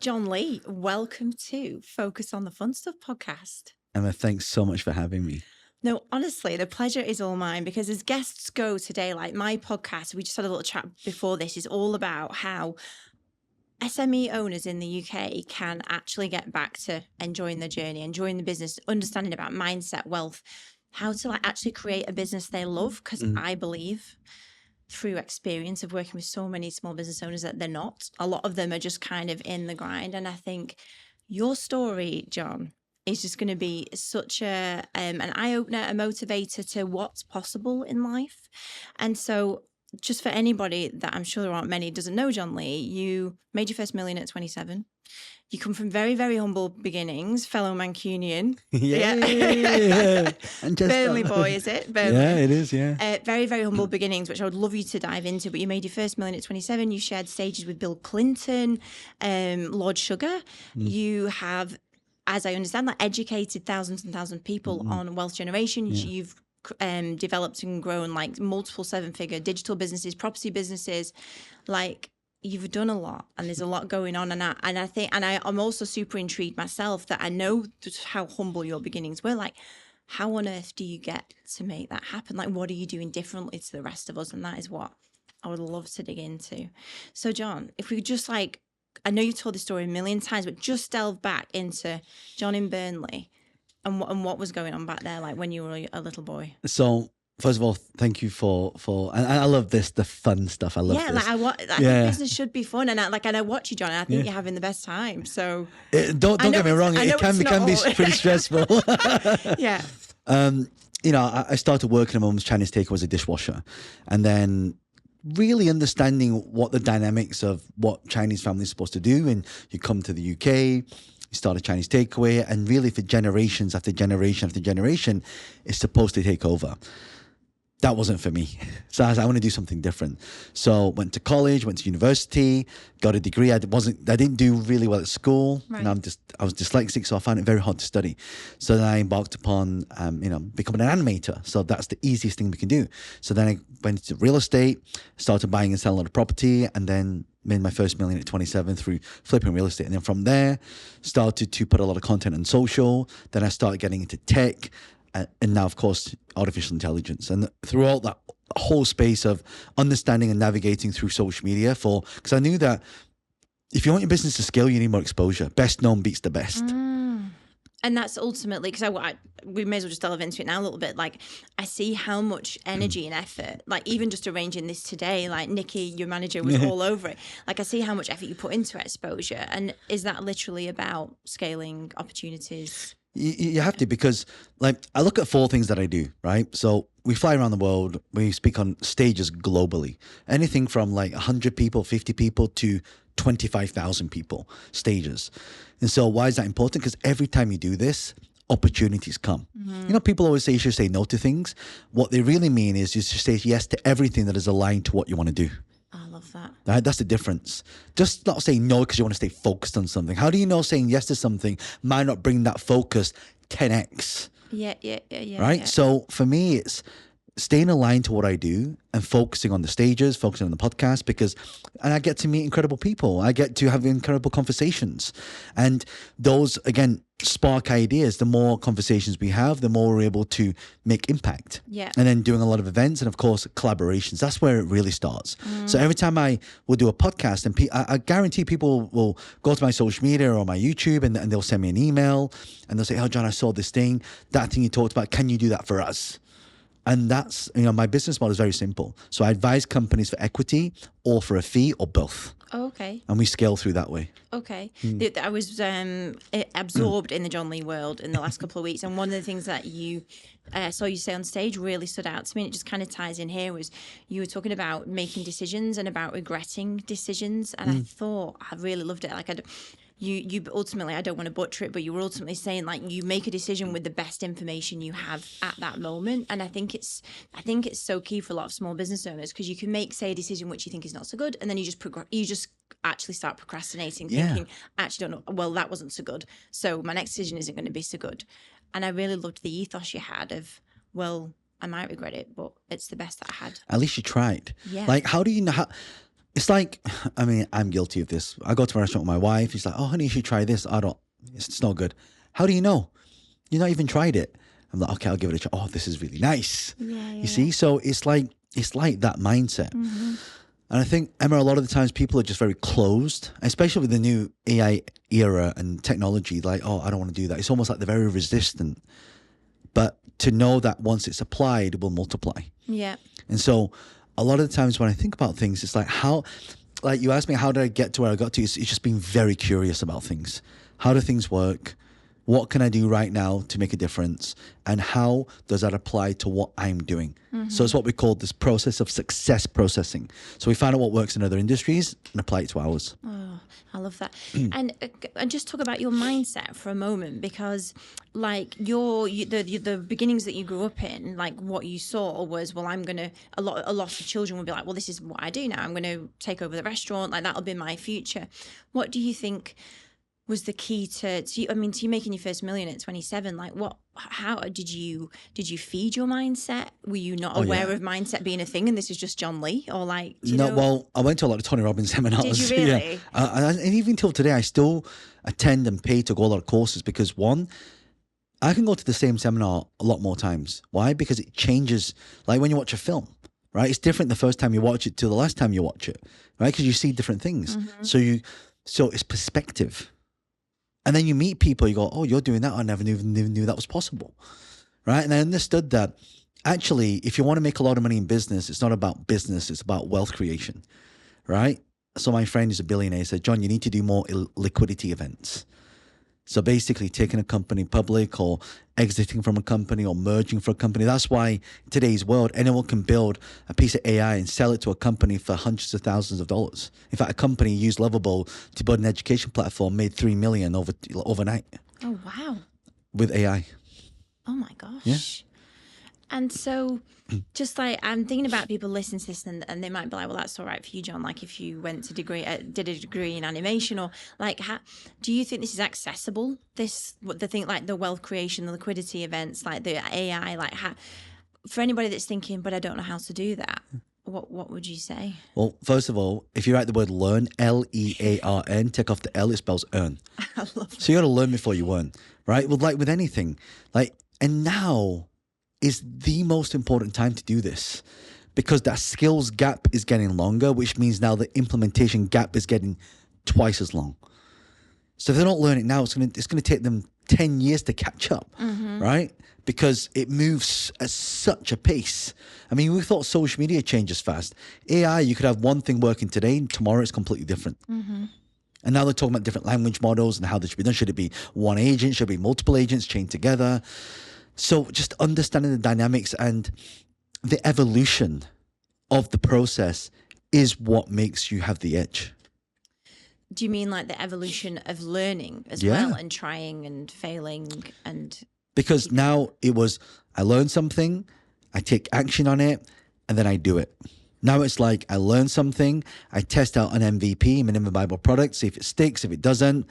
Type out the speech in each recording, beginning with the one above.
John Lee, welcome to Focus on the Fun Stuff podcast. Emma, thanks so much for having me. No, honestly, the pleasure is all mine because as guests go today, like my podcast, we just had a little chat before this, is all about how SME owners in the UK can actually get back to enjoying the journey, enjoying the business, understanding about mindset, wealth, how to like actually create a business they love. Because I believe through experience of working with so many small business owners that they're not. A lot of them are just kind of in the grind. And I think your story, John, is just going to be such an eye-opener, a motivator to what's possible in life. And so just for anybody that I'm sure there aren't many doesn't know John Lee, you made your first million at 27. You come from very, very humble beginnings, fellow Mancunian. Yeah. And just Burnley boy, is it? Burnley. Yeah, it is, yeah. Very, very humble beginnings, which I would love you to dive into. But you made your first million at 27. You shared stages with Bill Clinton, Lord Sugar. You have, as I understand, like educated thousands and thousands of people on wealth generation. You've developed and grown like multiple seven-figure digital businesses, property businesses, like. You've done a lot and there's a lot going on. And I'm also super intrigued myself that I know just how humble your beginnings were. Like, how on earth do you get to make that happen? Like, what are you doing differently to the rest of us? And that is what I would love to dig into. So, John, if we could just like, I know you've told this story a million times, but just delve back into John in Burnley and what was going on back there, like when you were a little boy. So, first of all, thank you for and I love this, the fun stuff. I love this. I think business should be fun, and I watch you, John, and I think you're having the best time. So don't get me wrong, it can be pretty stressful. Yeah. You know, I started working at my mum's Chinese takeaway as a dishwasher, and then really understanding what the dynamics of what Chinese families are supposed to do. And you come to the UK, you start a Chinese takeaway, and really for generations after generation after generation, it's supposed to take over. That wasn't for me. So I want to do something different. So went to college, went to university, got a degree. I didn't do really well at school. Right. And I was dyslexic, so I found it very hard to study. So then I embarked upon, becoming an animator. So that's the easiest thing we can do. So then I went into real estate, started buying and selling a lot of property, and then made my first million at 27 through flipping real estate. And then from there, started to put a lot of content on social. Then I started getting into tech. And now, of course, artificial intelligence. And throughout that whole space of understanding and navigating through social media, because I knew that if you want your business to scale, you need more exposure. Best known beats the best. And that's ultimately, because we may as well just delve into it now a little bit. Like, I see how much energy and effort, like even just arranging this today, like Nikki, your manager, was all over it. Like, I see how much effort you put into exposure. And is that literally about scaling opportunities? You have to, because like I look at 4 things that I do, right? So we fly around the world, we speak on stages globally, anything from like 100 people, 50 people to 25,000 people stages. And so why is that important? Because every time you do this, opportunities come. You know, people always say you should say no to things. What they really mean is you should say yes to everything that is aligned to what you want to do. I love that. Right? That's the difference. Just not saying no because you want to stay focused on something. How do you know saying yes to something might not bring that focus 10x? Yeah. Right? Yeah. So for me, it's staying aligned to what I do and focusing on the stages, focusing on the podcast, and I get to meet incredible people. I get to have incredible conversations. And those, again, spark ideas. The more conversations we have, the more we're able to make impact. Yeah. And then doing a lot of events and, of course, collaborations. That's where it really starts. So every time I will do a podcast, and I guarantee people will go to my social media or my YouTube and they'll send me an email and they'll say, "Oh, John, I saw this thing. That thing you talked about. Can you do that for us?" And that's, my business model is very simple. So I advise companies for equity or for a fee or both. Oh, okay. And we scale through that way. Okay. I was absorbed in the John Lee world in the last couple of weeks. And one of the things that you saw you say on stage really stood out to me, and it just kind of ties in here, was you were talking about making decisions and about regretting decisions. And I thought, I really loved it. Like, you ultimately, I don't want to butcher it, but you were ultimately saying like you make a decision with the best information you have at that moment. And I think it's so key for a lot of small business owners, because you can make, say, a decision which you think is not so good, and then you just actually start procrastinating, thinking, actually don't know, well, that wasn't so good, so my next decision isn't going to be so good. And I really loved the ethos you had of, well, I might regret it, but it's the best that I had. At least you tried. Yeah. Like, how do you know how? It's like, I mean, I'm guilty of this. I go to a restaurant with my wife. She's like, oh, honey, you should try this. I don't, it's not good. How do you know? You've not even tried it. I'm like, okay, I'll give it a try. Oh, this is really nice. Yeah. You see? So it's like that mindset. And I think, Emma, a lot of the times people are just very closed, especially with the new AI era and technology. Like, oh, I don't want to do that. It's almost like they're very resistant. But to know that once it's applied, it will multiply. Yeah. And so a lot of the times when I think about things, it's like like you asked me, how did I get to where I got to? It's just being very curious about things. How do things work? What can I do right now to make a difference? And how does that apply to what I'm doing? So it's what we call this process of success processing. So we find out what works in other industries and apply it to ours. Oh, I love that. And just talk about your mindset for a moment, because like the beginnings that you grew up in, like what you saw was, well, I'm going to, a lot of children would be like, well, this is what I do now. I'm going to take over the restaurant. Like that'll be my future. What do you think was the key to you making your first million at 27? Like how did you feed your mindset? Were you not aware of mindset being a thing and this is just John Lee, or like, well, I went to a lot of Tony Robbins seminars. Did you really? Yeah. And even till today, I still attend and pay to go a lot of courses because one, I can go to the same seminar a lot more times. Why? Because it changes. Like when you watch a film, right? It's different the first time you watch it to the last time you watch it, right? Because you see different things. So it's perspective. And then you meet people, you go, oh, you're doing that. I never even knew that was possible, right? And I understood that actually, if you want to make a lot of money in business, it's not about business, it's about wealth creation, right? So my friend who's a billionaire said, John, you need to do more liquidity events. So basically taking a company public or exiting from a company or merging for a company. That's why in today's world, anyone can build a piece of AI and sell it to a company for hundreds of thousands of dollars. In fact, a company used Lovable to build an education platform, made $3 million overnight. Oh, wow. With AI. Oh my gosh. Yeah. And so just like, I'm thinking about people listening to this and they might be like, well, that's all right for you, John. Like if you went to did a degree in animation, or like, do you think this is accessible? The wealth creation, the liquidity events, like the AI, like for anybody that's thinking, but I don't know how to do that. What would you say? Well, first of all, if you write the word learn, Learn, take off the L, it spells earn. I love that. So you got to learn before you earn, right? Well, like with anything, and now is the most important time to do this because that skills gap is getting longer, which means now the implementation gap is getting twice as long. So if they don't learn it now, it's going to take them 10 years to catch up, right? Because it moves at such a pace. I mean, we thought social media changes fast. AI, you could have one thing working today and tomorrow it's completely different. And now they're talking about different language models and how they should be done. Should it be one agent? Should it be multiple agents chained together? So just understanding the dynamics and the evolution of the process is what makes you have the edge. Do you mean like the evolution of learning as well, and trying and failing and... Because now it was, I learned something, I take action on it, and then I do it. Now it's like I learn something, I test out an MVP, minimum viable product, see if it sticks. If it doesn't,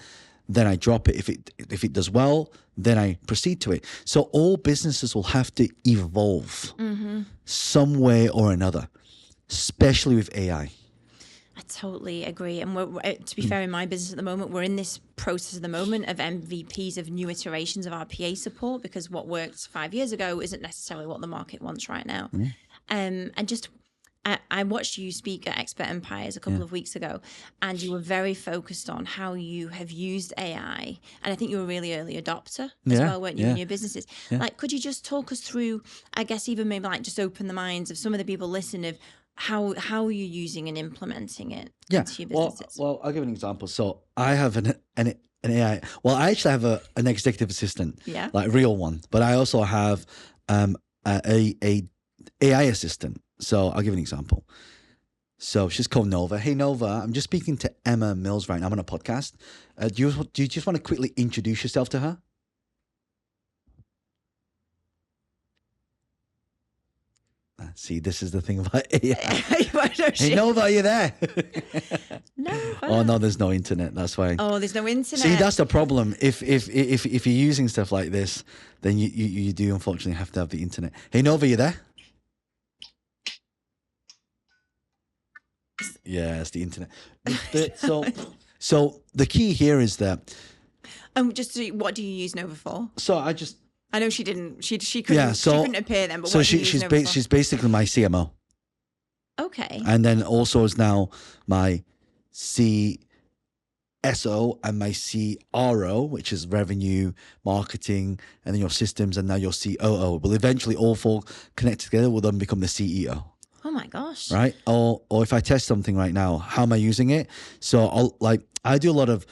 then I drop it. If it does well, then I proceed to it. So all businesses will have to evolve some way or another, especially with AI. I totally agree. And to be fair, in my business at the moment, we're in this process at the moment of MVPs, of new iterations of our PA support, because what worked 5 years ago isn't necessarily what the market wants right now. And just... I watched you speak at Expert Empires a couple of weeks ago, and you were very focused on how you have used AI. And I think you were a really early adopter as well, weren't you, in your businesses? Like, could you just talk us through, I guess, even maybe like just open the minds of some of the people listening of how you're using and implementing it into your businesses? Well, I'll give an example. So I have an AI. Well, I actually have an executive assistant, like a real one, but I also have a AI assistant. So I'll give an example. So she's called Nova. Hey, Nova, I'm just speaking to Emma Mills right now. I'm on a podcast. Do you just want to quickly introduce yourself to her? See, this is the thing about AI. Hey, Nova, are you there? No. Oh, no, there's no internet. That's why. Oh, there's no internet. See, that's the problem. If you're using stuff like this, then you do unfortunately have to have the internet. Hey, Nova, you there? Yeah, it's the internet. So the key here is that. What do you use Nova for? So I know she didn't. She couldn't. She couldn't appear then. But what do you use Nova for? She's basically my CMO. Okay. And then also is now my CSO and my CRO, which is revenue, marketing, and then your systems, and now your COO. Will eventually all four connect together will then become the CEO. Oh my gosh. Right? Or if I test something right now, how am I using it? So I do a lot of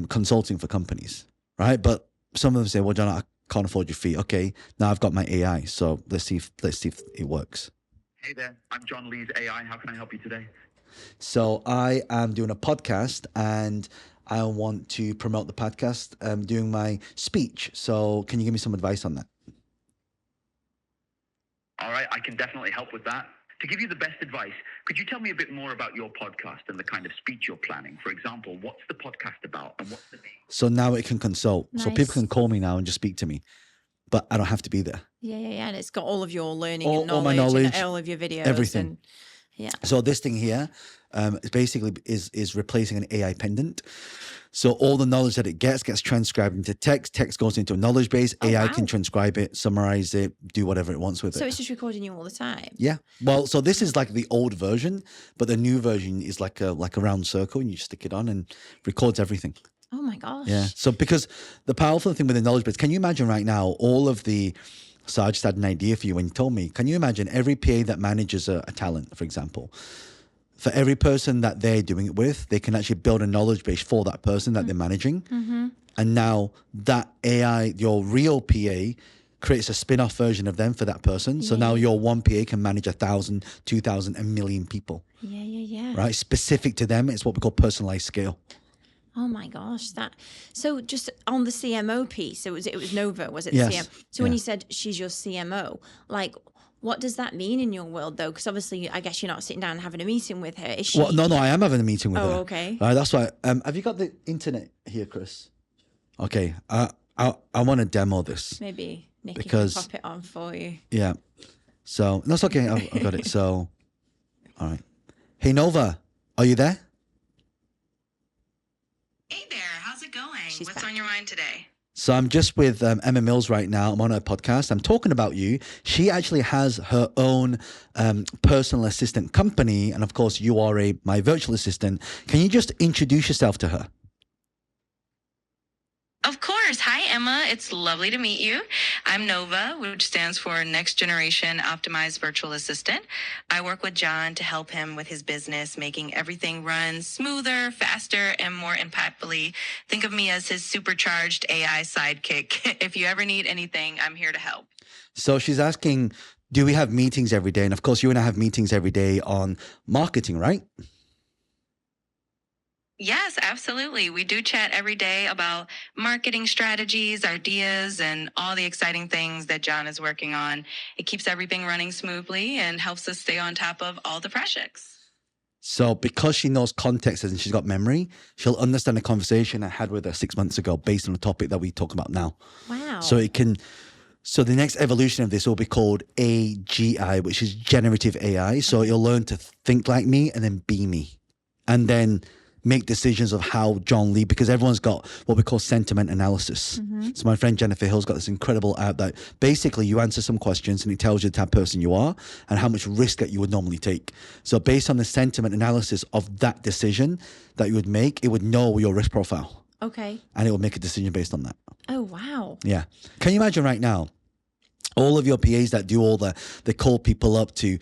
consulting for companies, right? But some of them say, well, John, I can't afford your fee. Okay, now I've got my AI. So let's see if it works. Hey there, I'm John Lee's AI. How can I help you today? So I am doing a podcast and I want to promote the podcast. I'm doing my speech. So can you give me some advice on that? All right, I can definitely help with that. To give you the best advice, could you tell me a bit more about your podcast and the kind of speech you're planning? For example, what's the podcast about and what's the name? So now it can consult. Nice. So people can call me now and just speak to me, but I don't have to be there. Yeah. And it's got all of your learning and All my knowledge, knowledge, and all of your videos. everything. And, yeah. So this thing here is basically is replacing an AI pendant. So all the knowledge that it gets transcribed into text. Text goes into a knowledge base. AI can transcribe it, summarize it, do whatever it wants with it. So it's just recording you all the time. Yeah. Well, so this is like the old version, but the new version is like a round circle, and you just stick it on and records everything. Oh my gosh. Yeah. So because the powerful thing with the knowledge base, can you imagine right now all of the? So I just had an idea for you when you told me. Can you imagine every PA that manages a talent, for example? For every person that they're doing it with, they can actually build a knowledge base for that person that they're managing. Mm-hmm. And now that AI, your real PA, creates a spin-off version of them for that person. So now your one PA can manage 1,000, 2,000, 1,000,000 people. Yeah. Right? Specific to them. It's what we call personalized scale. Oh my gosh, so just on the CMO piece, it was Nova, was it? Yes. So when you said she's your CMO, like, what does that mean in your world though? Because obviously, I guess you're not sitting down and having a meeting with her. Is she? Well, no, I am having a meeting with her. Oh, okay. Right, that's why. Have you got the internet here, Chris? Okay, I want to demo this. Maybe Nikki because, can pop it on for you. Yeah. So that's okay. I've got it. So, all right. Hey Nova, are you there? Hey there, how's it going? What's back. on your mind today? So I'm just with Emma Mills right now. I'm on her podcast. I'm talking about you. She actually has her own personal assistant company. And of course, you are my virtual assistant. Can you just introduce yourself to her? Of course. Hi, Emma. It's lovely to meet you. I'm Nova, which stands for Next Generation Optimized Virtual Assistant. I work with John to help him with his business, making everything run smoother, faster, and more impactfully. Think of me as his supercharged AI sidekick. If you ever need anything, I'm here to help. So she's asking, do we have meetings every day? And of course, you and I have meetings every day on marketing, right? Yes, absolutely. We do chat every day about marketing strategies, ideas, and all the exciting things that John is working on. It keeps everything running smoothly and helps us stay on top of all the projects. So because she knows context and she's got memory, she'll understand the conversation I had with her 6 months ago based on the topic that we talk about now. Wow. So the next evolution of this will be called AGI, which is generative AI. So it'll learn to think like me and then be me. And then make decisions of how John Lee, because everyone's got what we call sentiment analysis. Mm-hmm. So my friend Jennifer Hill's got this incredible app that basically you answer some questions and it tells you the type of person you are and how much risk that you would normally take. So based on the sentiment analysis of that decision that you would make, it would know your risk profile. Okay. And it will make a decision based on that. Oh, wow. Yeah. Can you imagine right now? All of your PAs that do all they call people up to,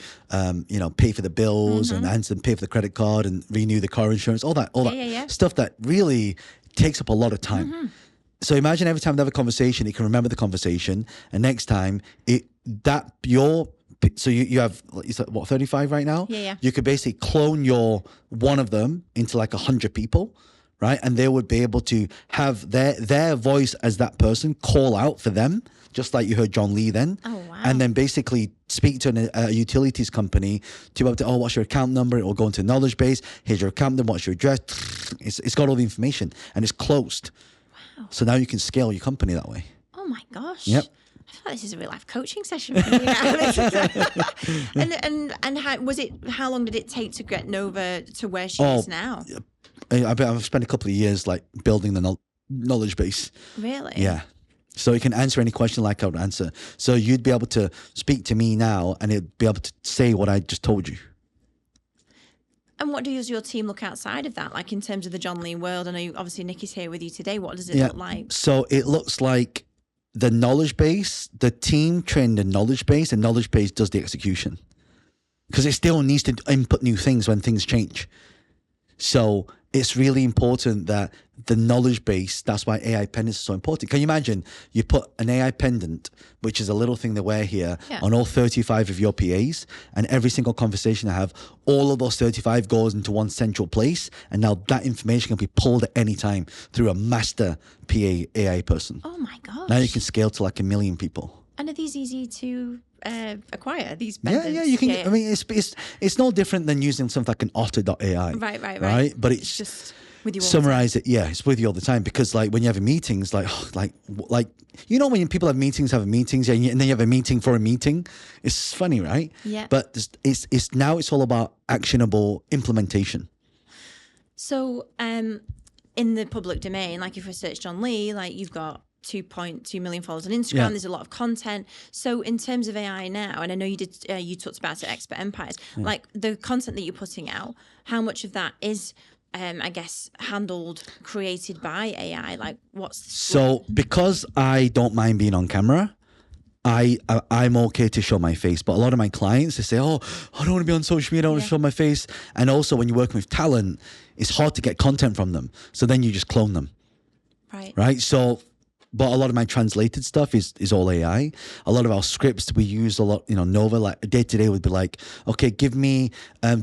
pay for the bills and answer and pay for the credit card and renew the car insurance, all that stuff that really takes up a lot of time. Mm-hmm. So imagine every time they have a conversation, it can remember the conversation, and next time you have, you said, what, 35 right now? Yeah. You could basically clone one of them into like 100 people. Right. And they would be able to have their voice as that person call out for them, just like you heard John Lee then. Oh, wow. And then basically speak to a utilities company to be able to, what's your account number? It will go into a knowledge base. Here's your account number. What's your address? It's got all the information and it's closed. Wow. So now you can scale your company that way. Oh, my gosh. Yep. I feel like this is a real life coaching session for me now. and how long did it take to get Nova to where she is now? I've spent a couple of years like building the knowledge base. Really? Yeah. So you can answer any question like I would answer. So you'd be able to speak to me now and it'd be able to say what I just told you. And what does your team look outside of that? Like in terms of the John Lee world? I know obviously Nikki's here with you today. What does it look like? So it looks like the knowledge base, the team trained the knowledge base, and knowledge base does the execution. Because it still needs to input new things when things change. So it's really important that the knowledge base, that's why AI pendants are so important. Can you imagine you put an AI pendant, which is a little thing they wear here, on all 35 of your PAs, and every single conversation I have, all of those 35 goes into one central place, and now that information can be pulled at any time through a master PA AI person. Oh my gosh. Now you can scale to like 1 million people. And are these easy to acquire, these pendants? Yeah, you can. I mean, it's no different than using something like an otter.ai. Right. But it's just with you all summarize it. Yeah, it's with you all the time, because like when you have meetings, like you know when people have meetings, and then you have a meeting for a meeting. It's funny, right? Yeah. But it's now it's all about actionable implementation. So in the public domain, like if I search John Lee, like you've got 2.2 million followers on Instagram. There's a lot of content. So in terms of AI now, and I know you did, you talked about it, Expert Empires, like the content that you're putting out, how much of that is, I guess, created by AI? Like So because I don't mind being on camera, I'm okay to show my face, but a lot of my clients, they say, oh, I don't want to be on social media, I don't want to show my face. And also when you're working with talent, it's hard to get content from them. So then you just clone them. Right. So, but a lot of my translated stuff is all AI. A lot of our scripts, we use a lot, Nova, like day to day would be like, okay, give me,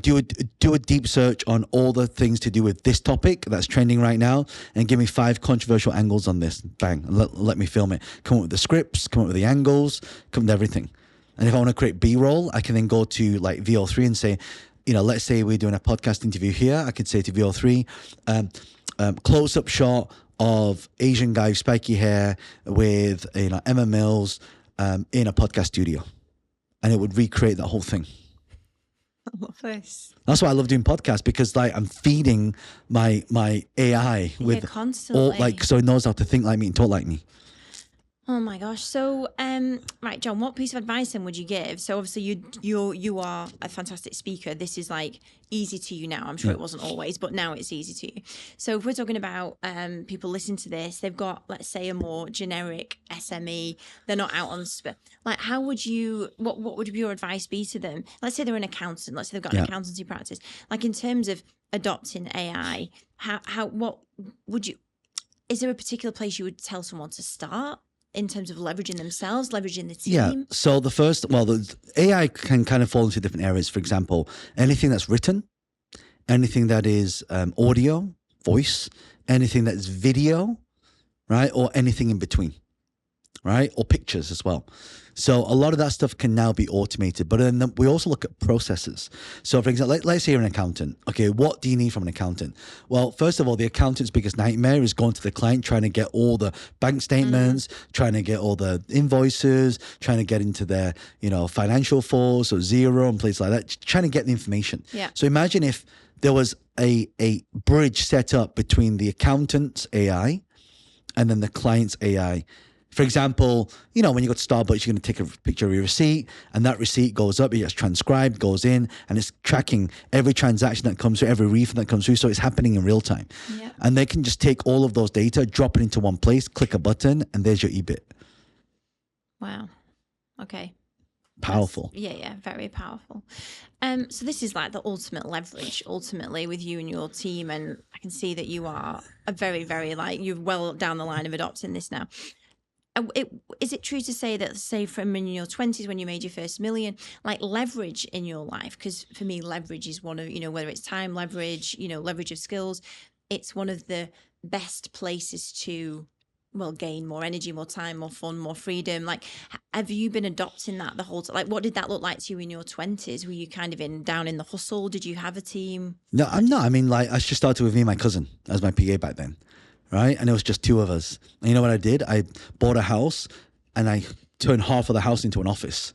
do a deep search on all the things to do with this topic that's trending right now, and give me 5 controversial angles on this. Bang, let me film it. Come up with the scripts, come up with the angles, come up with everything. And if I want to create B-roll, I can then go to like VO3 and say, let's say we're doing a podcast interview here. I could say to VO3, close-up shot of Asian guy, spiky hair, with Emma Mills in a podcast studio, and it would recreate that whole thing. I love this. That's why I love doing podcasts, because like I'm feeding my AI with constantly, so it knows how to think like me and talk like me. Oh my gosh. So, right, John, what piece of advice then would you give? So obviously you are a fantastic speaker. This is like easy to you now. I'm sure it wasn't always, but now it's easy to you. So if we're talking about people listening to this, they've got, let's say, a more generic SME. They're not out on like, how would you, what would your advice be to them? Let's say they're an accountant. Let's say they've got an accountancy practice. Like in terms of adopting AI, what would you, is there a particular place you would tell someone to start in terms of leveraging themselves, leveraging the team? Yeah. So the AI can kind of fall into different areas. For example, anything that's written, anything that is audio, voice, anything that is video, right? Or anything in between, right? Or pictures as well. So a lot of that stuff can now be automated, but then we also look at processes. So for example, let's say you're an accountant. Okay, what do you need from an accountant? Well, first of all, the accountant's biggest nightmare is going to the client, trying to get all the bank statements, trying to get all the invoices, trying to get into their, financial force or Zero and places like that, trying to get the information. Yeah. So imagine if there was a bridge set up between the accountant's AI and then the client's AI. For example, when you go to Starbucks, you're going to take a picture of your receipt, and that receipt goes up, it gets transcribed, goes in, and it's tracking every transaction that comes through, every refund that comes through, so it's happening in real time. Yeah. And they can just take all of those data, drop it into one place, click a button, and there's your EBIT. Wow. Okay. Powerful. Yeah, very powerful. So this is like the ultimate leverage, ultimately, with you and your team, and I can see that you are a very, very, you're well down the line of adopting this now. Is it true to say that, say, from in your 20s when you made your first million, like leverage in your life? Because for me, leverage is one of, whether it's time leverage, leverage of skills, it's one of the best places to, gain more energy, more time, more fun, more freedom. Like, have you been adopting that the whole time? Like, what did that look like to you in your 20s? Were you kind of down in the hustle? Did you have a team? No, I'm not. I mean, I just started with me and my cousin as my PA back then. Right. And it was just 2 of us. And you know what I did? I bought a house and I turn half of the house into an office,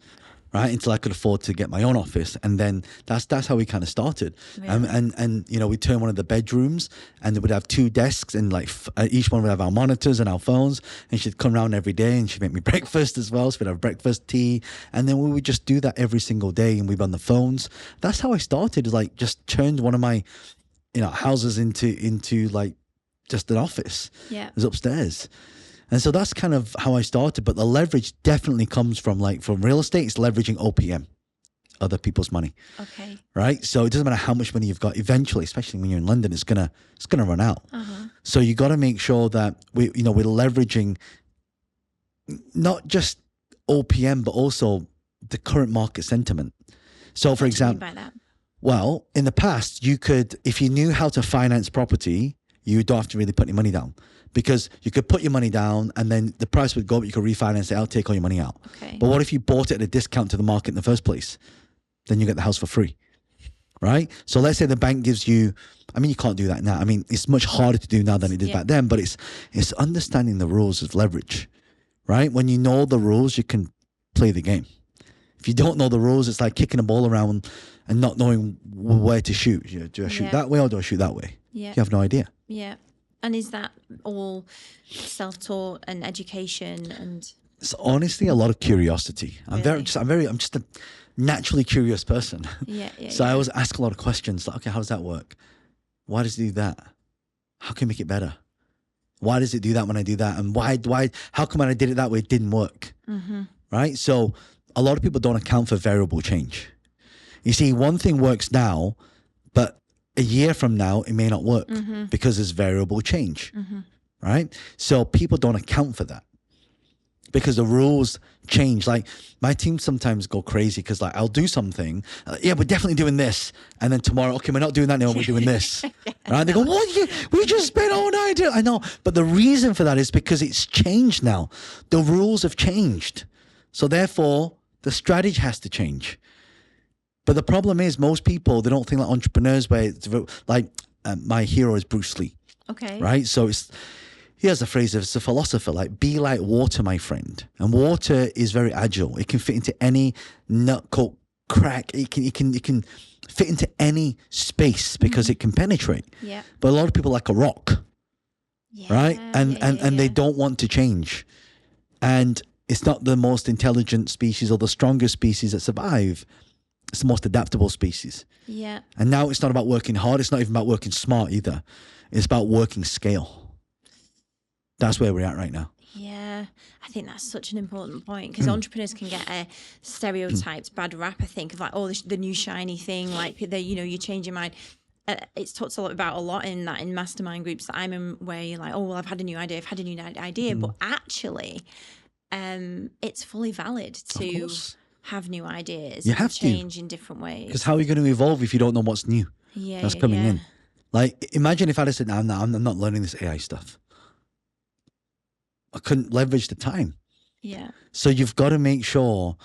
right? Until I could afford to get my own office. And then that's how we kind of started. Really? And you know, we turned one of the bedrooms and we'd have 2 desks and like each one would have our monitors and our phones. And she'd come around every day and she'd make me breakfast as well. So we'd have breakfast, tea. And then we would just do that every single day and we'd be on the phones. That's how I started, like just turned one of my, you know, houses into like just an office. Yeah. It was upstairs. And so that's kind of how I started. But the leverage definitely comes from real estate. It's leveraging OPM, other people's money. Okay. Right. So it doesn't matter how much money you've got. Eventually, especially when you're in London, it's gonna run out. So you got to make sure that we're leveraging not just OPM, but also the current market sentiment. So, for example, By that? well, in the past, you could, if you knew how to finance property, you don't have to really put any money down. Because you could put your money down and then the price would go up, you could refinance it out, take all your money out. Okay. But what if you bought it at a discount to the market in the first place? Then you get the house for free, right? So let's say the bank gives you, I mean, you can't do that now. I mean, it's much harder to do now than it did back then, but it's understanding the rules of leverage, right? When you know the rules, you can play the game. If you don't know the rules, it's like kicking a ball around and not knowing where to shoot. You know, do I shoot that way or do I shoot that way? Yeah. You have no idea. Yeah. And is that all self-taught and education and? It's honestly a lot of curiosity. I'm Really? I'm just a naturally curious person. Yeah. So I always ask a lot of questions like, okay, how does that work? Why does it do that? How can we make it better? Why does it do that when I do that? And how come when I did it that way, it didn't work? Right? So a lot of people don't account for variable change. You see, one thing works now, but a year from now, it may not work because there's variable change, right? So people don't account for that because the rules change. Like my team sometimes go crazy because like I'll do something, yeah, we're definitely doing this. And then tomorrow, okay, we're not doing that now, we're doing this. Right? They go, what? We just spent all night. I know. But the reason for that is because it's changed now. The rules have changed. So therefore, the strategy has to change. But the problem is most people, they don't think like entrepreneurs where it's like my hero is Bruce Lee. Okay. Right? So he has a phrase, it's a philosopher, like be like water, my friend. And water is very agile. It can fit into any nut, coat, crack. It can fit into any space because it can penetrate. Yeah. But a lot of people like a rock. Yeah. Right? And they don't want to change. And it's not the most intelligent species or the strongest species that survive. It's the most adaptable species. Yeah. And now it's not about working hard. It's not even about working smart either. It's about working scale. That's where we're at right now. Yeah, I think that's such an important point because entrepreneurs can get a stereotyped bad rap, I think, of like, oh, the new shiny thing, like, you change your mind. It's talked about a lot in mastermind groups that I'm in where you're like, oh, well, I've had a new idea. But actually, it's fully valid to have new ideas You and have to. change in different ways. Because how are you going to evolve if you don't know what's new? That's coming in. Like, imagine if I'd have said, no, I'm not learning this AI stuff. I couldn't leverage the time. Yeah. So you've got to make sure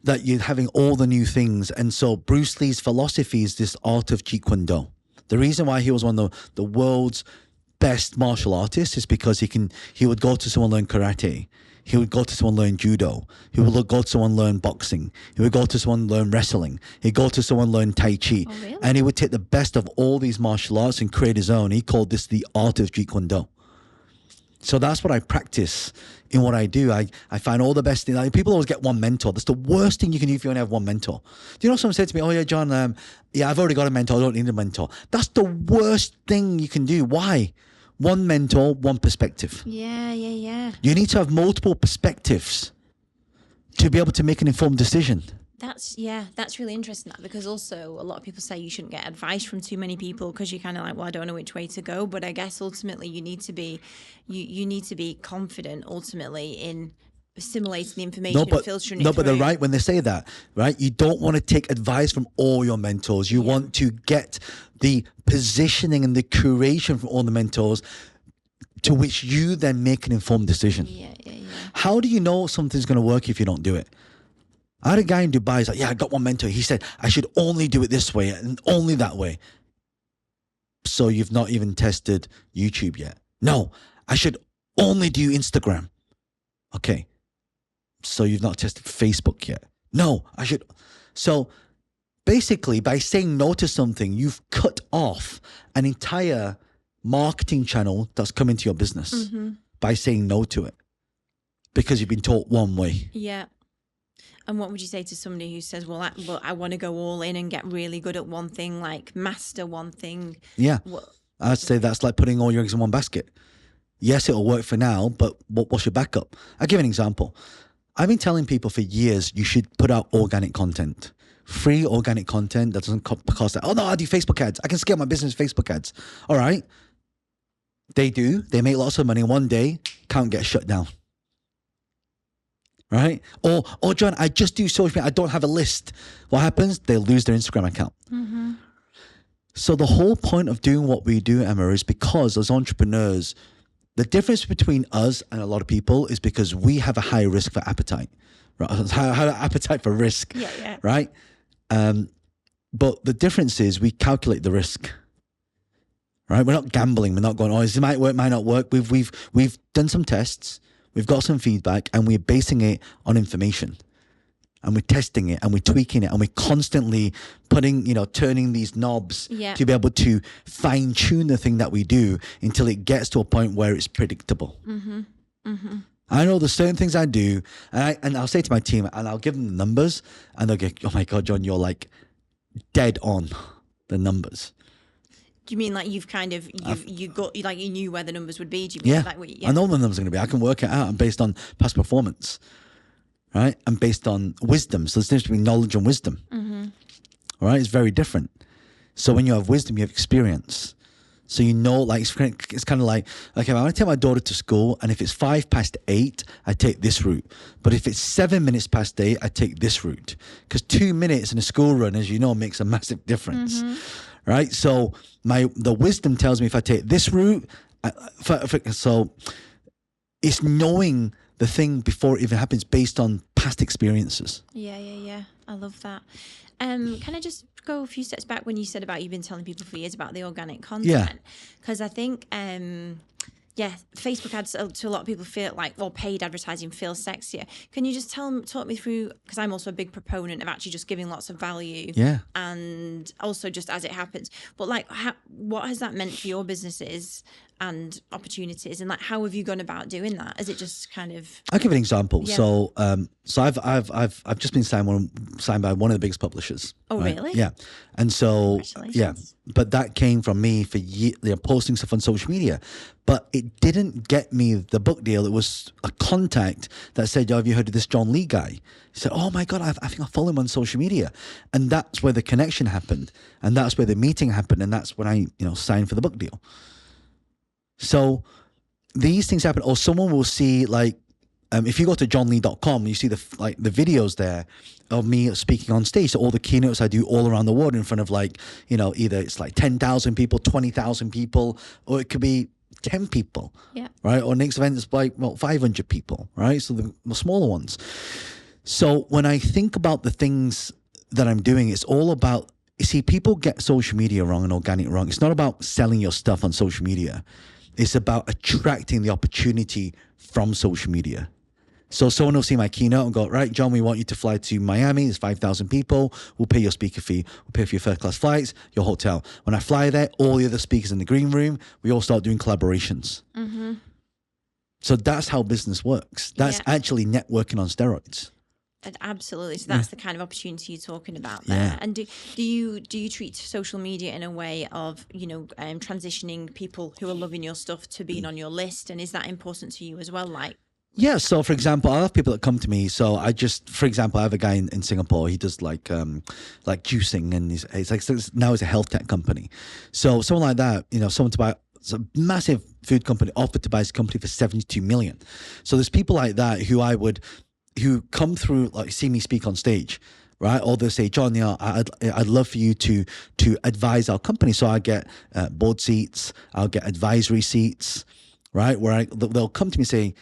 that you're having all the new things. And so Bruce Lee's philosophy is this art of Jeet Kune Do. The reason why he was one of the world's best martial artists is because he would go to someone learn karate. He would go to someone learn judo. He would go to someone learn boxing. He would go to someone learn wrestling. He'd go to someone learn Tai Chi. Oh, really? And he would take the best of all these martial arts and create his own. He called this the art of Jeet Kune Do. So that's what I practice in what I do. I find all the best things. Like, people always get one mentor. That's the worst thing you can do if you only have one mentor. Do you know someone said to me, oh yeah, John, I've already got a mentor. I don't need a mentor. That's the worst thing you can do. Why? One mentor, one perspective. Yeah. You need to have multiple perspectives to be able to make an informed decision. That's really interesting, that, because also a lot of people say you shouldn't get advice from too many people because you're kind of like, well, I don't know which way to go. But I guess ultimately you need to be confident ultimately in assimilating the information and filtering it through. But they're right when they say that, right? You don't want to take advice from all your mentors. You want to get the positioning and the curation from all the mentors to which you then make an informed decision. Yeah. How do you know something's going to work if you don't do it? I had a guy in Dubai, he's like, yeah, I got one mentor. He said, I should only do it this way and only that way. So you've not even tested YouTube yet? No, I should only do Instagram. Okay. so you've not tested Facebook yet. No, I should. So basically, by saying no to something, you've cut off an entire marketing channel that's come into your business by saying no to it because you've been taught one way. Yeah. And what would you say to somebody who says, well, I want to go all in and get really good at one thing, like master one thing? Yeah. I'd say that's like putting all your eggs in one basket. Yes, it'll work for now, but what's your backup? I'll give an example. I've been telling people for years you should put out organic content. Free organic content that doesn't cost that. Oh, no, I do Facebook ads. I can scale my business with Facebook ads. All right. They do. They make lots of money. One day, can't get shut down. Right? Or John, I just do social media. I don't have a list. What happens? They lose their Instagram account. So the whole point of doing what we do, Emma, is because as entrepreneurs, the difference between us and a lot of people is because we have a high risk for appetite. Right? High appetite for risk. Yeah. Right? But the difference is we calculate the risk. Right? We're not gambling. We're not going, this might work, might not work. We've done some tests. We've got some feedback and we're basing it on information and we're testing it and we're tweaking it and we're constantly turning these knobs to be able to fine tune the thing that we do until it gets to a point where it's predictable. I know there's certain things I do and I'll say to my team and I'll give them the numbers and they'll go, oh my God, John, you're like dead on the numbers. Do you mean like you've kind of, you knew where the numbers would be? Do you mean I know what the numbers are going to be. I can work it out and based on past performance, right? And based on wisdom. So there's difference between knowledge and wisdom. All right? It's very different. So when you have wisdom, you have experience. So you know, like, it's kind of like, okay, I want to take my daughter to school and if it's 8:05, I take this route. But if it's 7 minutes past 8, I take this route. Because 2 minutes in a school run, as you know, makes a massive difference. Right? So the wisdom tells me if I take this route, so it's knowing the thing before it even happens based on past experiences. Yeah. I love that. Can I just go a few steps back when you said about you've been telling people for years about the organic content? Because I think Facebook ads to a lot of people feel like, well, paid advertising feels sexier. Can you just talk me through, because I'm also a big proponent of actually just giving lots of value and also just as it happens. But like, what has that meant for your businesses and opportunities? And like, how have you gone about doing that? Is it just kind of... I'll give an example. Yeah. So I've just been signed by one of the biggest publishers. Oh, right? Really? Yeah. And so, but that came from me for posting stuff on social media. But it didn't get me the book deal. It was a contact that said, have you heard of this John Lee guy? He said, oh my God, I think I follow him on social media. And that's where the connection happened. And that's where the meeting happened. And that's when I, signed for the book deal. So these things happen. Or someone will see like, if you go to johnlee.com, you see the videos there of me speaking on stage. So all the keynotes I do all around the world in front of either it's like 10,000 people, 20,000 people, or it could be 10 people, right? Or next event is 500 people, right? So the smaller ones. So when I think about the things that I'm doing, it's all about, you see, people get social media wrong and organic wrong. It's not about selling your stuff on social media. It's about attracting the opportunity from social media. So someone will see my keynote and go, right, John, we want you to fly to Miami. There's 5,000 people. We'll pay your speaker fee. We'll pay for your first class flights, your hotel. When I fly there, all the other speakers in the green room, we all start doing collaborations. So that's how business works. That's actually networking on steroids. Absolutely. So that's the kind of opportunity you're talking about there. And do you treat social media in a way of, transitioning people who are loving your stuff to being on your list? And is that important to you as well? Yeah. So for example, I have people that come to me. So I have a guy in Singapore. He does like juicing and now it's a health tech company. So someone like that, someone to buy, it's a massive food company offered to buy his company for 72 million. So there's people like that who come through, see me speak on stage, right? Or they'll say, John, I'd love for you to advise our company. So I get board seats, I'll get advisory seats, right? Where they'll come to me and say,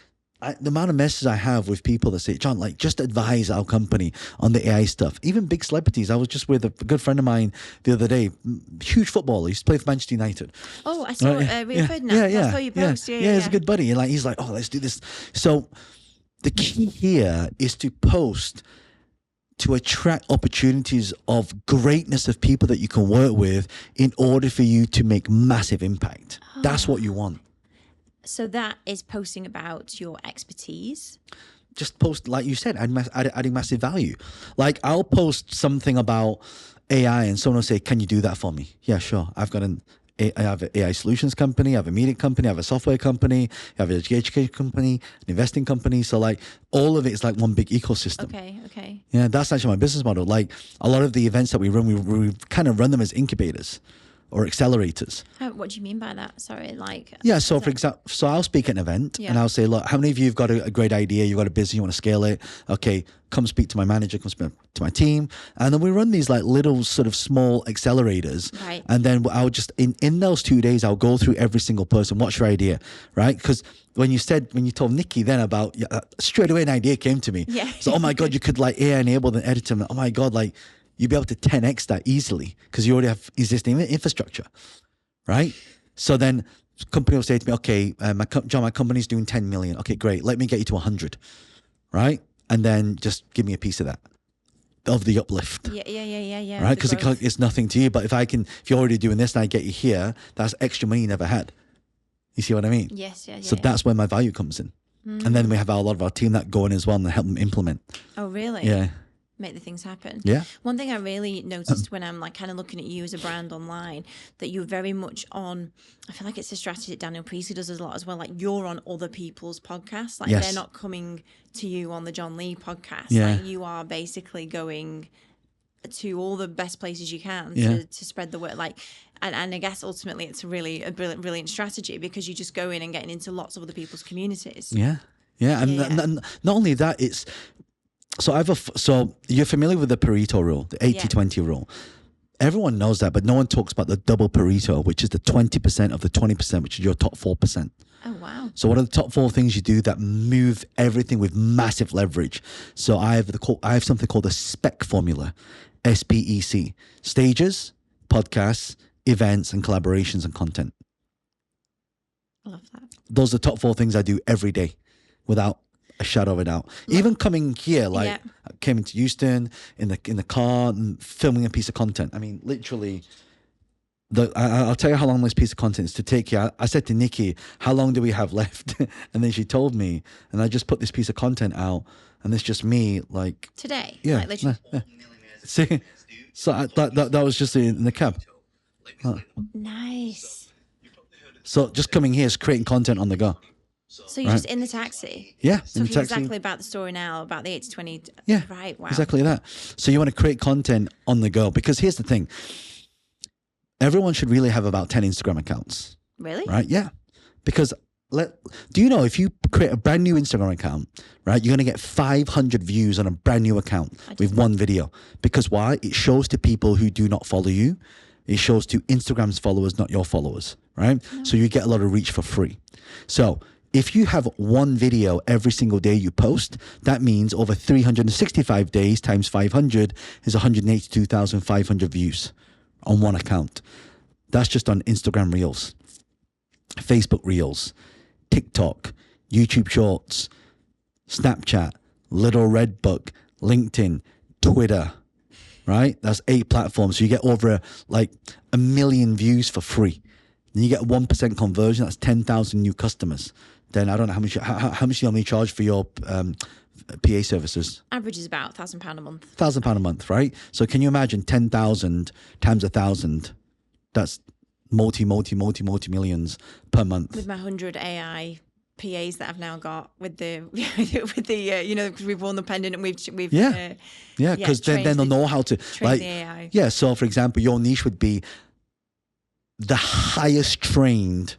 the amount of messages I have with people that say, John, just advise our company on the AI stuff. Even big celebrities. I was just with a good friend of mine the other day, huge footballer. He used to play for Manchester United. Oh, I saw Rio Ferdinand. I saw you post. Yeah, he's a good buddy. And he's like, oh, let's do this. So the key here is to post to attract opportunities of greatness of people that you can work with in order for you to make massive impact. That's what you want. So that is posting about your expertise. Just post, like you said, adding massive value. Like I'll post something about AI and someone will say, can you do that for me? Yeah, sure. I have an AI solutions company, I have a media company, I have a software company, I have an education company, an investing company. So like all of it is like one big ecosystem. Okay. Yeah, that's actually my business model. Like a lot of the events that we run, we kind of run them as incubators or accelerators. What do you mean by that? Sorry, like... Yeah, so for example, so I'll speak at an event and I'll say, look, how many of you have got a great idea, you've got a business, you want to scale it? Okay, come speak to my manager, come speak to my team. And then we run these like little sort of small accelerators. Right. And then I'll just, in those 2 days, I'll go through every single person. What's your idea, right? Because when you told Nikki then about, straight away an idea came to me. Yeah. So, oh my God, you could like AI enable the editor. Oh my God, like you'd be able to 10x that easily because you already have existing infrastructure. Right? So then company will say to me, okay, John, my company's doing 10 million. Okay, great. Let me get you to 100. Right? And then just give me a piece of that, of the uplift. Yeah. Right? Because it's nothing to you. But if you're already doing this and I get you here, that's extra money you never had. You see what I mean? Yes. So that's where my value comes in. And then we have a lot of our team that go in as well and help them implement. Oh, really? Yeah. Make the things happen. Yeah. One thing I really noticed when I'm like kind of looking at you as a brand online, that you're very much on, I feel like it's a strategy that Daniel Priestley does a lot as well. Like you're on other people's podcasts. Like they're not coming to you on the John Lee podcast. Yeah. Like you are basically going to all the best places you can to spread the word. Like, and I guess ultimately it's a brilliant strategy because you just go in and getting into lots of other people's communities. Yeah. And not only that, it's, so you're familiar with the Pareto rule, the 80-20 rule. Everyone knows that, but no one talks about the double Pareto, which is the 20% of the 20%, which is your top 4%. Oh, wow. So what are the top 4 things you do that move everything with massive leverage? So I have something called the SPEC formula, SPEC, stages, podcasts, events, and collaborations and content. I love that. Those are the top 4 things I do every day without a shadow of a doubt. Even coming here, like I came into Houston in the car and filming a piece of content. I mean, literally, I'll tell you how long this piece of content is to take you. I said to Nikki, how long do we have left? And then she told me, and I just put this piece of content out, and it's just me, like today. Yeah. Like, literally. See, so that was just in the cab. Nice. So just coming here is creating content on the go. So you're just in the taxi? Yeah. So exactly about the story now, about the 80-20. Yeah. Right, wow. Exactly that. So you want to create content on the go because here's the thing. Everyone should really have about 10 Instagram accounts. Really? Right? Yeah. Because do you know if you create a brand new Instagram account, right, you're going to get 500 views on a brand new account with one video. Because why? It shows to people who do not follow you. It shows to Instagram's followers, not your followers, right? No. So you get a lot of reach for free. So if you have one video every single day you post, that means over 365 days times 500 is 182,500 views on one account. That's just on Instagram Reels, Facebook Reels, TikTok, YouTube Shorts, Snapchat, Little Red Book, LinkedIn, Twitter, right? That's 8 platforms. So you get over like 1 million views for free. Then you get a 1% conversion. That's 10,000 new customers. Then I don't know how much you normally charge for your PA services. Average is about £1,000 a month. £1,000 a month, right? So can you imagine 10,000 times 1,000? That's multi millions per month. With my 100 AI PAs that I've now got with the because we've won the pendant and we've because then they'll know how to train the AI. Yeah, so for example, your niche would be the highest trained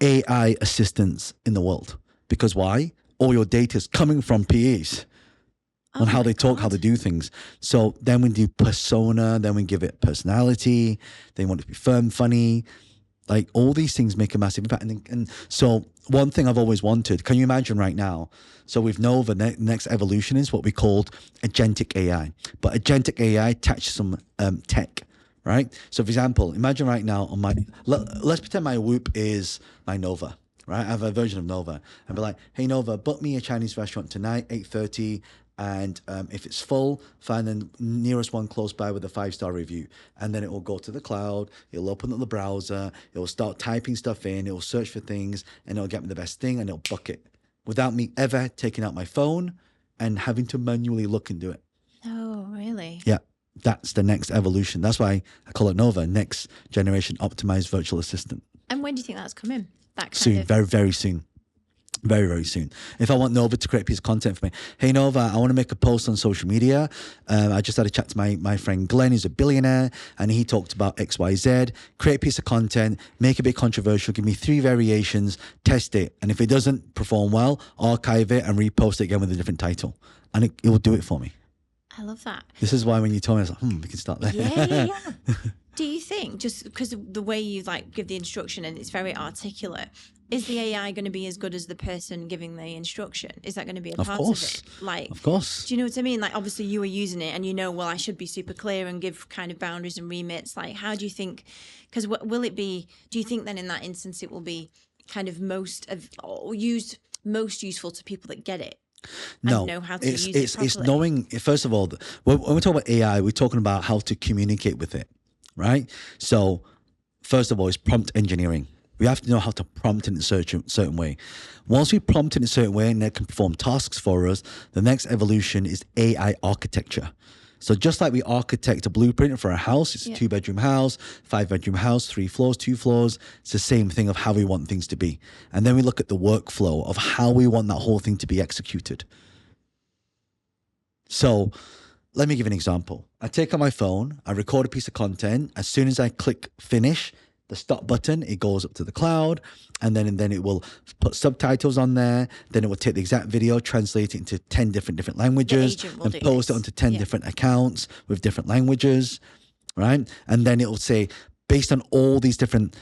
AI assistants in the world. Because why? All your data is coming from PAs on how they talk, how they do things. So then we do persona, then we give it personality. They want it to be firm, funny. Like all these things make a massive impact. And so one thing I've always wanted, can you imagine right now? So with Nova, next evolution is what we called agentic AI. But agentic AI attached to some tech. Right? So for example, imagine right now on let's pretend my Whoop is my Nova. right? I have a version of Nova. I'd be like, hey, Nova, book me a Chinese restaurant tonight, 8:30. And if it's full, find the nearest one close by with a 5-star review. And then it will go to the cloud. It'll open up the browser. It will start typing stuff in. It will search for things and it'll get me the best thing and it'll book it without me ever taking out my phone and having to manually look and do it. Oh, really? Yeah. That's the next evolution. That's why I call it Nova, next generation optimized virtual assistant. And when do you think that's coming? That kind Soon, of... very, very soon. Very, very soon. If I want Nova to create a piece of content for me, hey Nova, I want to make a post on social media. I just had a chat to my friend Glenn, who's a billionaire, and he talked about XYZ. Create a piece of content, make it a bit controversial, give me 3 variations, test it. And if it doesn't perform well, archive it and repost it again with a different title. And it will do it for me. I love that. This is why when you told me, I was like, we can start there. Yeah. Do you think, just because of the way you like give the instruction and it's very articulate, is the AI going to be as good as the person giving the instruction? Is that going to be a part of it? Like, of course. Do you know what I mean? Like, obviously you were using it and you know, well, I should be super clear and give kind of boundaries and remits. Like, how do you think, because will it be, do you think then in that instance it will be kind of most useful to people that get it? No, and know how to use it properly? It's knowing, first of all, when we talk about AI, we're talking about how to communicate with it, right? So first of all, it's prompt engineering. We have to know how to prompt it in a certain way. Once we prompt it in a certain way and it can perform tasks for us, the next evolution is AI architecture. So just like we architect a blueprint for a house, it's a 2-bedroom house, 5-bedroom house, 3 floors, 2 floors. It's the same thing of how we want things to be. And then we look at the workflow of how we want that whole thing to be executed. So let me give an example. I take out my phone, I record a piece of content. As soon as I click finish, the stop button, it goes up to the cloud, and then it will put subtitles on there. Then it will take the exact video, translate it into 10 different languages, and post it onto 10 different accounts with different languages, right? And then it will say, based on all these different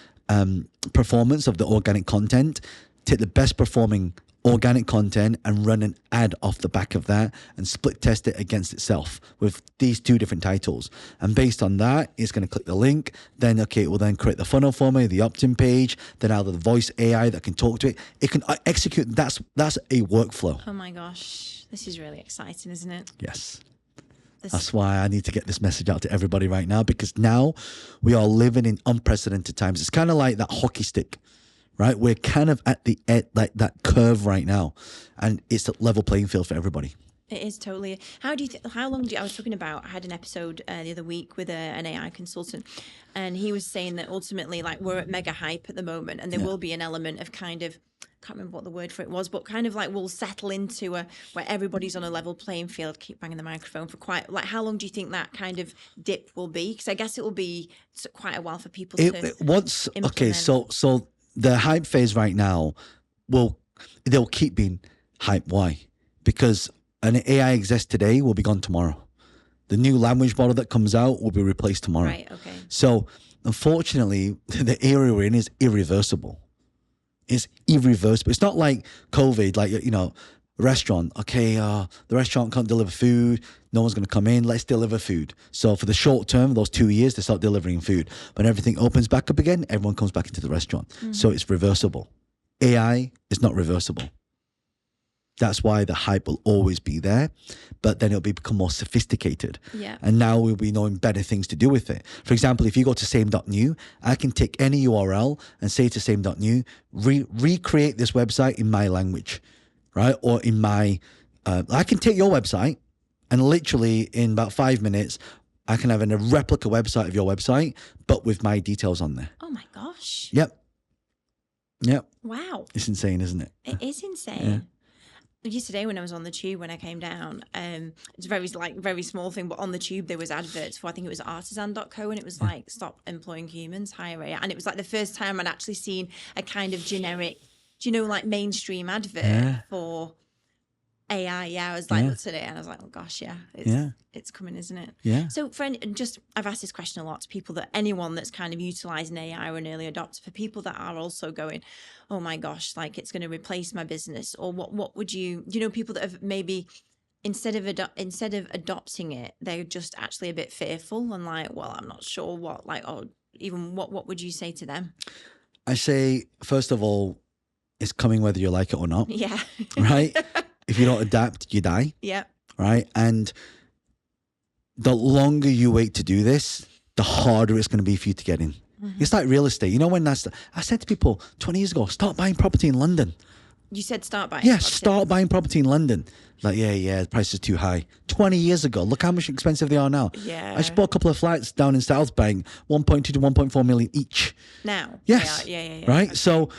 performance of the organic content, take the best performing organic content and run an ad off the back of that and split test it against itself with these 2 different titles. And based on that, it's going to click the link. Then, it will then create the funnel for me, the opt-in page, then out of the voice AI that can talk to it. It can execute. That's a workflow. Oh my gosh. This is really exciting, isn't it? Yes. That's why I need to get this message out to everybody right now, because now we are living in unprecedented times. It's kind of like that hockey stick. Right, we're kind of at the like that curve right now, and it's a level playing field for everybody. It is totally. How long I was talking about? I had an episode the other week with an AI consultant, and he was saying that ultimately, like, we're at mega hype at the moment, and there will be an element of kind of, I can't remember what the word for it was, but kind of like we'll settle into where everybody's on a level playing field. Keep banging the microphone for quite, like, how long do you think that kind of dip will be? Because I guess it will be quite a while for people to implement. Okay, so the hype phase right now they'll keep being hype. Why? Because an AI exists today will be gone tomorrow. The new language model that comes out will be replaced tomorrow. Right, okay. So unfortunately, the era we're in is irreversible. It's irreversible. It's not like COVID, like, restaurant. Okay, the restaurant can't deliver food. No one's going to come in. Let's deliver food. So for the short term, those 2 years, they start delivering food. When everything opens back up again, everyone comes back into the restaurant. So it's reversible. AI is not reversible. That's why the hype will always be there, but then it'll become more sophisticated. Yeah. And now we'll be knowing better things to do with it. For example, if you go to same.new, I can take any URL and say to same.new, recreate this website in my language, right? Or in my, I can take your website and literally in about 5 minutes, I can have a replica website of your website, but with my details on there. Oh my gosh. Yep. Wow. It's insane, isn't it? It is insane. Yesterday when I was on the tube, when I came down, it's a very small thing, but on the tube there was adverts for, I think it was artisan.co, and it was like, stop employing humans, hire AI. And it was like the first time I'd actually seen a kind of generic, like mainstream advert for AI. I was like, today, and I was like, oh gosh, it's coming, isn't it? Yeah. So I've asked this question a lot to people, that anyone that's kind of utilizing AI or an early adopter, for people that are also going, oh my gosh, like it's going to replace my business, or what would you people that have maybe instead of adopting it, they're just actually a bit fearful and like, well, I'm not sure what would you say to them? I say, first of all, It's coming whether you like it or not. Yeah. Right? If you don't adapt, you die. Yeah. Right? And the longer you wait to do this, the harder it's going to be for you to get in. It's like real estate. You know, when I said to people 20 years ago, start buying property in London. You said start buying. Yeah, property. start buying property in London. Like, the price is too high. 20 years ago, look how much expensive they are now. Yeah. I just bought a couple of flats down in South Bank, 1.2 to 1.4 million each. Now. Yes. Yeah. Right? So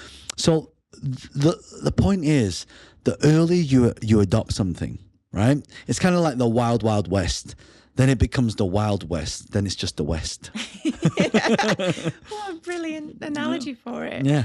the point is, the earlier you adopt something, right? It's kind of like the wild, wild west. Then it becomes the Wild West. Then it's just the West. What a brilliant analogy for it. Yeah.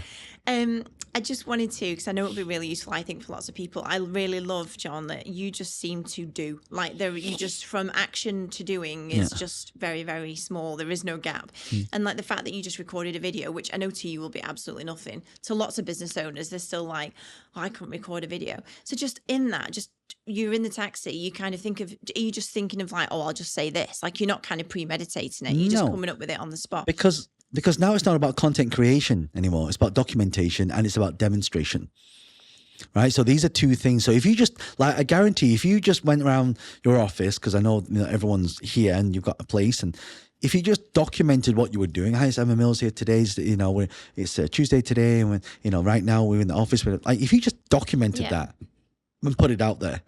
I just wanted to, because I know it would be really useful, I think, for lots of people. I really love, John, that you just seem to do. Like, you just, from action to doing, is just very, very small. There is no gap. And, like, the fact that you just recorded a video, which I know to you will be absolutely nothing. To lots of business owners, they're still like, oh, I couldn't record a video. So just in that, just you're in the taxi, you kind of think of, are you just thinking of like, oh, I'll just say this? Like, you're not kind of premeditating it. You're just coming up with it on the spot. Because now it's not about content creation anymore. It's about documentation and it's about demonstration. Right? So these are two things. So if you just, like, I guarantee if you just went around your office, because I know, everyone's here and you've got a place, and if you just documented what you were doing, hi, it's Emma Mills here today. It's Tuesday today, and right now we're in the office. Like, if you just documented that and put it out there,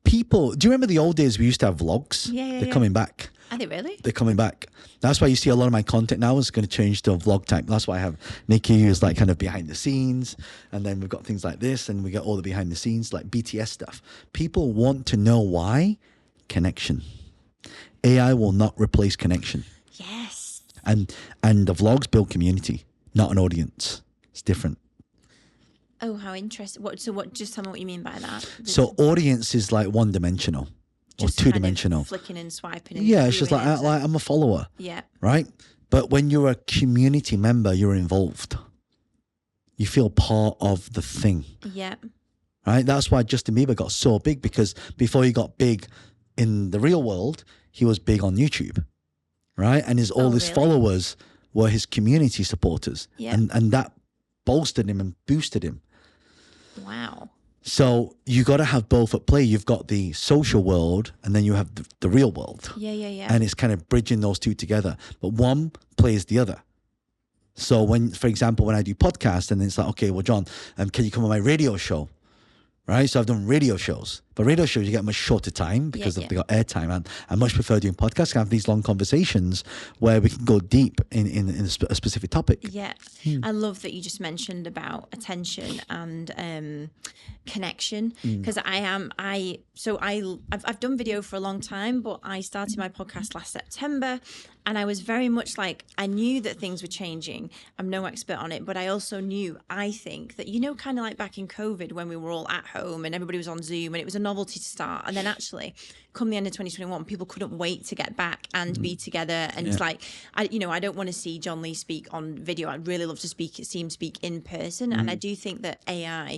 people. Do you remember the old days we used to have vlogs? Yeah. They're coming back. Are they really? They're coming back. That's why you see a lot of my content now is going to change to a vlog type. That's why I have Nikki, who's like kind of behind the scenes. And then we've got things like this, and we get all the behind the scenes, like BTS stuff. People want to know why. Connection. AI will not replace connection. Yes. And the vlogs build community, not an audience. It's different. Oh, how interesting. Just tell me what you mean by that. So audience is like one-dimensional. Or Just two-dimensional. kind of flicking and swiping. And Yeah, it's just like viewing I'm a follower. Yeah. Right? But when you're a community member, you're involved. You feel part of the thing. Yeah. Right? That's why Justin Bieber got so big, because before he got big in the real world, he was big on YouTube. Right? And his followers were his community supporters. Yeah. And that bolstered him and boosted him. Wow. So you got to have both at play. You've got the social world, and then you have the real world. Yeah. And it's kind of bridging those two together. But one plays the other. So for example, when I do podcasts, and it's like, okay, well, John, can you come on my radio show? Right? So I've done radio shows. But radio shows, you get much shorter time because they got airtime. And I much prefer doing podcasts. I have these long conversations where we can go deep in a specific topic. Yeah. I love that you just mentioned about attention and connection, because I've done video for a long time, but I started my podcast last September, and I was very much like, I knew that things were changing. I'm no expert on it, but I also knew, I think that, kind of like back in COVID when we were all at home and everybody was on Zoom and it was a novelty to start. And then actually come the end of 2021, people couldn't wait to get back and be together. And it's like, I don't want to see John Lee speak on video. I'd really love to see him speak in person. And I do think that AI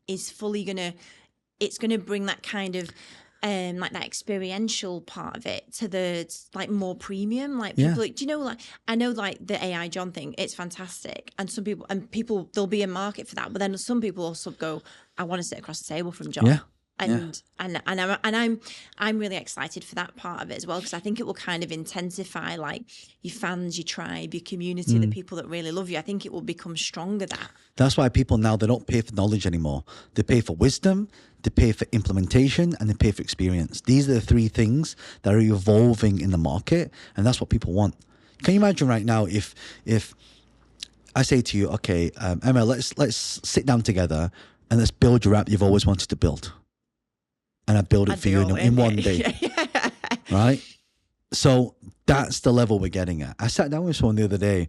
is fully it's going to bring that kind of, like that experiential part of it to the like more premium, like people like, I know like the AI John thing, it's fantastic, and people there'll be a market for that, but then some people also go, I want to sit across the table from John. And I'm really excited for that part of it as well, because I think it will kind of intensify like your fans, your tribe, your community, the people that really love you. I think it will become stronger. That's why people now, they don't pay for knowledge anymore. They pay for wisdom, they pay for implementation, and they pay for experience. These are the three things that are evolving in the market, and that's what people want. Can you imagine right now if I say to you, okay, Emma, let's sit down together and let's build your app you've always wanted to build. And I build it for you in one day. Right? So that's the level we're getting at. I sat down with someone the other day,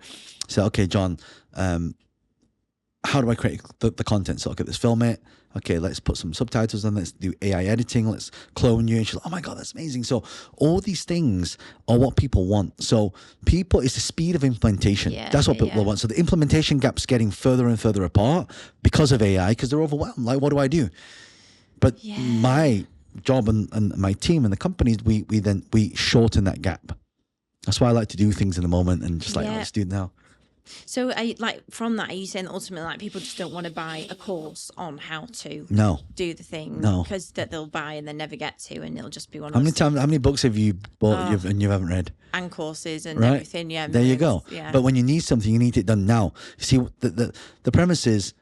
said, okay, John, how do I create the content? So, okay, let's film it. Okay, let's put some subtitles on. Let's do AI editing. Let's clone you. And she's like, oh my God, that's amazing. So all these things are what people want. So it's the speed of implementation. That's what people want. So the implementation gap's getting further and further apart because of AI, because they're overwhelmed. Like, what do I do? But my job and my team and the companies, we shorten that gap. That's why I like to do things in the moment and just like, let's do it now. So, from that, are you saying that ultimately, like, people just don't want to buy a course on how to No. do the thing? No. Because that they'll buy and then never get to, and it'll just be one of How those how many books have you bought and you haven't read? and courses and Right. everything. Yeah. There you go. Yeah. But when you need something, you need it done now. You see, the premise is,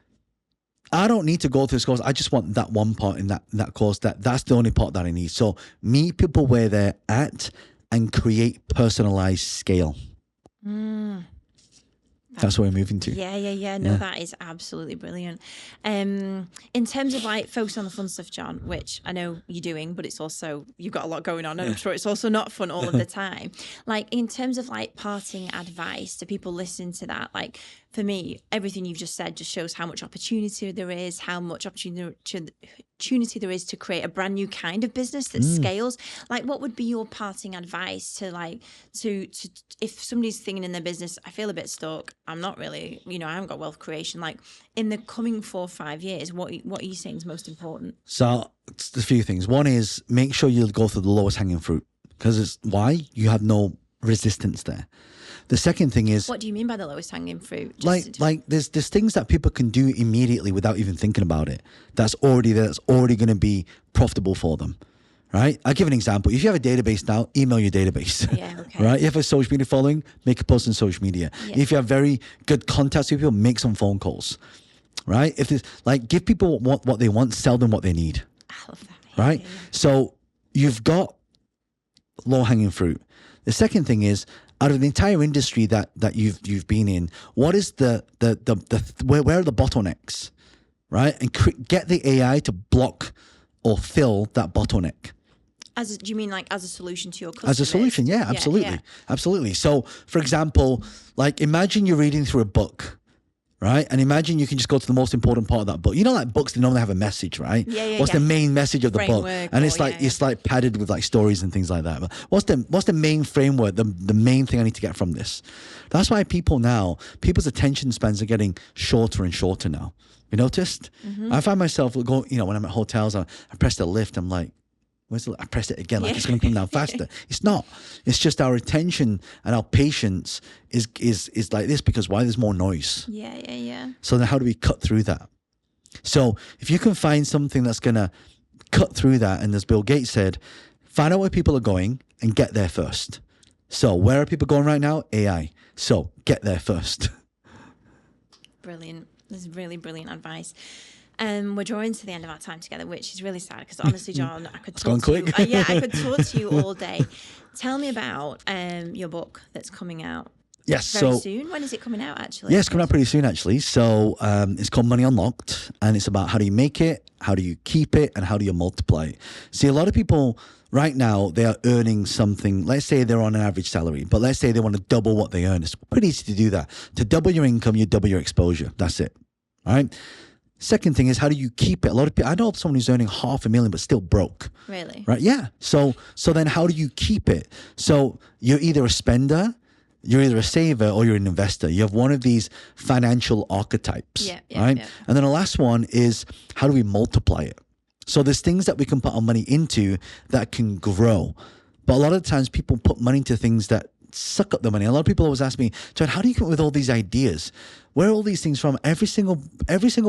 I don't need to go through this course. I just want that one part in that course. That's the only part that I need. So meet people where they're at and create personalized scale. That's what we're moving to. Yeah. No, that is absolutely brilliant. In terms of like focus on the fun stuff, John, which I know you're doing, but it's also, you've got a lot going on, and I'm sure it's also not fun all of the time. Like, in terms of like parting advice to people listening to that, like, for me, everything you've just said just shows how much opportunity there is, how much opportunity there is to create a brand new kind of business that scales. Like, what would be your parting advice to like, to if somebody's thinking in their business, I feel a bit stuck, I'm not really, I haven't got wealth creation, like, in the coming 4 or 5 years, what are you saying is most important? So it's a few things. One is, make sure you go for the lowest hanging fruit, because it's why you have no resistance there. The second thing is, what do you mean by the lowest hanging fruit? Like there's things that people can do immediately without even thinking about it. That's already going to be profitable for them, right? I'll give an example. If you have a database now, email your database. Yeah, okay. Right? You have a social media following, make a post on social media. Yeah. If you have very good contacts with people, make some phone calls, right? If there's like, give people what they want, sell them what they need. I love that. Right? Yeah. So you've got low hanging fruit. The second thing is, out of the entire industry that you've been in, what is where are the bottlenecks, right? And get the AI to block or fill that bottleneck. Do you mean like as a solution to your customers? As a solution, yeah, absolutely. Absolutely. So, for example, like, imagine you're reading through a book, right? And imagine you can just go to the most important part of that book. You know, like, books, they normally have a message, right? What's the main message of the book? And it's like padded with like stories and things like that. But what's the main framework, the main thing I need to get from this? That's why people's attention spans are getting shorter and shorter now. You noticed? Mm-hmm. I find myself going, when I'm at hotels, I press the lift, I'm like, I press it again, like it's going to come down faster. It's not. It's just our attention and our patience is like this, because why? There's more noise. Yeah. So then how do we cut through that? So if you can find something that's going to cut through that, and as Bill Gates said, find out where people are going and get there first. So where are people going right now? AI. So get there first. Brilliant. This is really brilliant advice. We're drawing to the end of our time together, which is really sad, because honestly, John, I could talk to you. I could talk to you all day. Tell me about your book that's coming out. Yes, very soon. When is it coming out, actually? Yeah, it's coming out pretty soon, actually. So it's called Money Unlocked, and it's about how do you make it, how do you keep it, and how do you multiply it. See, a lot of people right now, they are earning something. Let's say they're on an average salary, but let's say they want to double what they earn. It's pretty easy to do that. To double your income, you double your exposure. That's it. All right? Second thing is, how do you keep it? A lot of people, I know someone who's earning $500,000 but still broke. Really? Right? Yeah. So then how do you keep it? So you're either a spender, you're either a saver, or you're an investor. You have one of these financial archetypes. Right? Yeah. And then the last one is, how do we multiply it? So there's things that we can put our money into that can grow. But a lot of the times people put money into things that suck up the money. A lot of people always ask me, John, how do you come up with all these ideas? Where are all these things from? Every single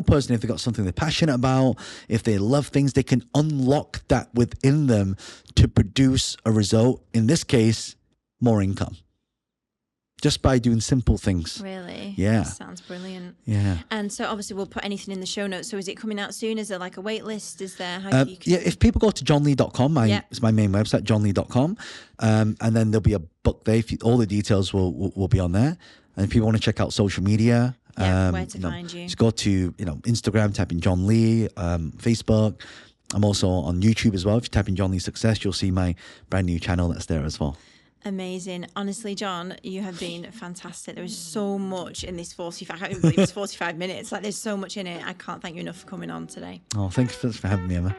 person, if they've got something they're passionate about, if they love things, they can unlock that within them to produce a result. In this case, more income. Just by doing simple things. Really? Yeah. That sounds brilliant. Yeah. And so obviously we'll put anything in the show notes. So is it coming out soon? Is there like a wait list? Is there? Yeah, if people go to johnlee.com, it's my main website, johnlee.com, and then there'll be a book there. All the details will be on there. And if people want to check out social media, where to find you? Just go to Instagram, type in John Lee, Facebook. I'm also on YouTube as well. If you type in John Lee Success, you'll see my brand new channel that's there as well. Amazing. Honestly, John, you have been fantastic. There was so much in this 45. I can't even believe it's 45 minutes. Like, there's so much in it. I can't thank you enough for coming on today. Oh, thanks for having me, Emma.